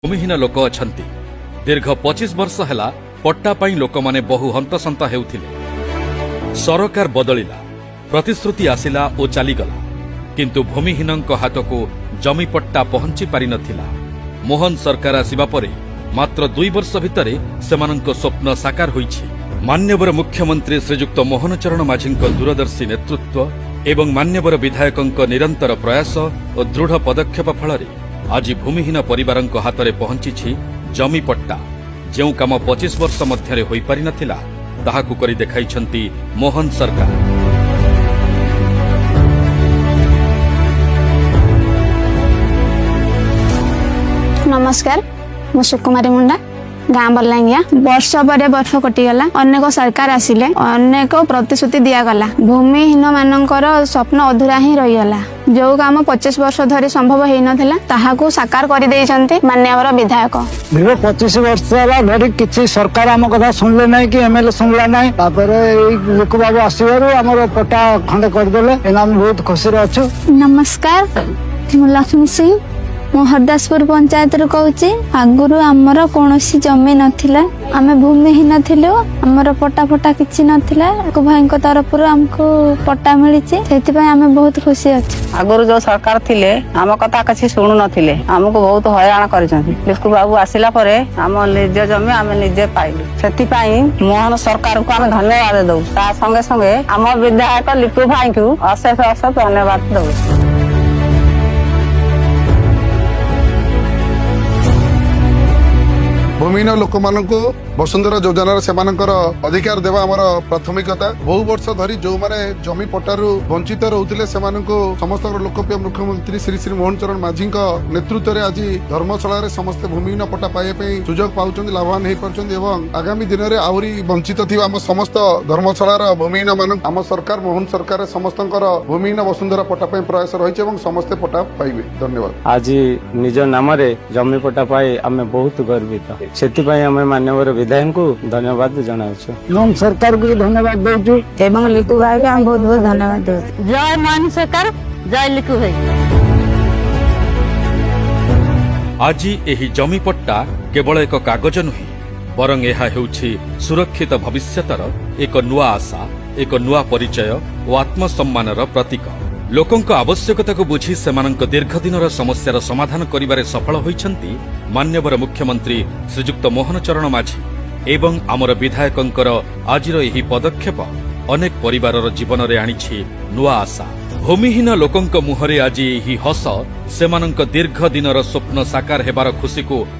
भूमिहीन लोक अछंती दीर्घ 25 वर्ष हैला पट्टा पाई लोक माने बहु हंतसंत हेउथिले। सरकार बदलिला, प्रतिश्रुति आसिला ओ चलीगला, किंतु भूमिहीनंक हाथको जमी पट्टा पहुंची पारि नथिला। मोहन सरकार आसिबा परे मात्र 2 वर्ष भितरे सेमानंक स्वप्न साकार होईछि। मान्यवर मुख्यमंत्री श्रीजुक्त मोहन चरण माझींक दूरदर्शी नेतृत्व एवं मान्यवर विधायकंक निरंतर प्रयास और दृढ़ पदक्षेप फलरे आज भूमिहीन परिवारंक हातरे पहुंची जमी पट्टा। जेउ काम 25 वर्ष मध्यरे होई पारि नथिला ताहाकु करि देखाइछंती मोहन सरकार। नमस्कार, मु सुकुमारी मुंडा, गाँ बल्लांगिया। वर्ष पर वर्ष कटिगला, अनेक सरकार आसिले, अनेक प्रतिश्रुति दिगला, भूमिहीन मानकर स्वप्न अधूरा ही रहीगला। जो काम 25 वर्ष धरी संभव हो नथिला ताहाकु साकार कर देइछन्ते मान्यवर विधायक। दीर्घ 25 वर्ष धरी किसी सरकार आम कथा सुनले ना कि एमएलए सुनला ना, लोक बाबू आसबार आम पट्टा खंडे करदे, बहुत खुशी अच्छु। नमस्कार, मु लक्ष्मी सिंह, मु हरदासपुर पंचायत रु कहूची। आगुरु आमर कोनोसी जमी नथिला, आमे भूमिहीन थिलु, आमर पट्टा फट्टा किछि नथिला। भाई तरफ हमको पट्टा मिली, सेति पय आमे बहुत खुशी अछि। आगुरु जो सरकार थिले आम कथा किछि सुनु नथिले, हमको बहुत हैरान करिसथि। लिकु बाबू आसिला परे आम निज जमी आमे निजे पाइलु, सेति पय मोहन सरकार को आमे धन्यवाद दउ। ता संगे संगे आम विधायक लिकु भाई को अशेष अशेष धन्यवाद दउ। भूमिहीन लोक मानक वसुंधरा योजनार सेमानकर अधिकार देवा आमर प्राथमिकता। बहु वर्ष धरी जो माने जमी पट्टारू वंचित रहउतिले सेमानकु समस्त लोकप्रिय मुख्यमंत्री श्री श्री मोहन चरण माझी नेतृत्व में आज धर्मशाला समस्त भूमिहीन पट्टा पाइबा सुजोग पाउछन्ति, लाभवान हो पारुछन्ति एवं आगामी दिन में आहुरी वंचित थिबा आम समस्त धर्मशालार भूमिहीन मानक आम सरकार मोहन सरकार समस्तंकर भूमिहीन वसुंधरा पट्टा पाई प्रयास रहिछि एवं समस्त पट्टा पाइबे। धन्यवाद। आज निज नाम जमी पट्टा पाई आम बहुत गर्वित, सेतिपय आम मान्यवर विधायक को धन्यवाद जनाउछु। मोहन सरकार को धन्यवाद देउछु एवं लिकु भाई को हम बहुत बहुत धन्यवाद दउ। जय मोहन सरकार, जय लिकु भाई। आज एही जमी पट्टा केवल एक कागज नुहे, बरं एहा हेउछि सुरक्षित भविष्यतर एक नुआ आशा, एक नुआ परिचय और आत्मसम्मानर प्रतीक। लोकंक आवश्यकता को बुझी सेमानंक दीर्घ दिनर समस्यार समाधान करिबारे सफल होइछन्ति मान्यवर मुख्यमंत्री श्रीजुक्त मोहन चरण माझी एवं आमर विधायकंकर आजिर एही पदक्षेप अनेक परिवारर जीवन रे आनिछि नुआ आशा। भूमिहीन लोकंक मुहरे आज एही हस सेमानंक दीर्घ दिनर स्वप्न साकार हेबार खुशी को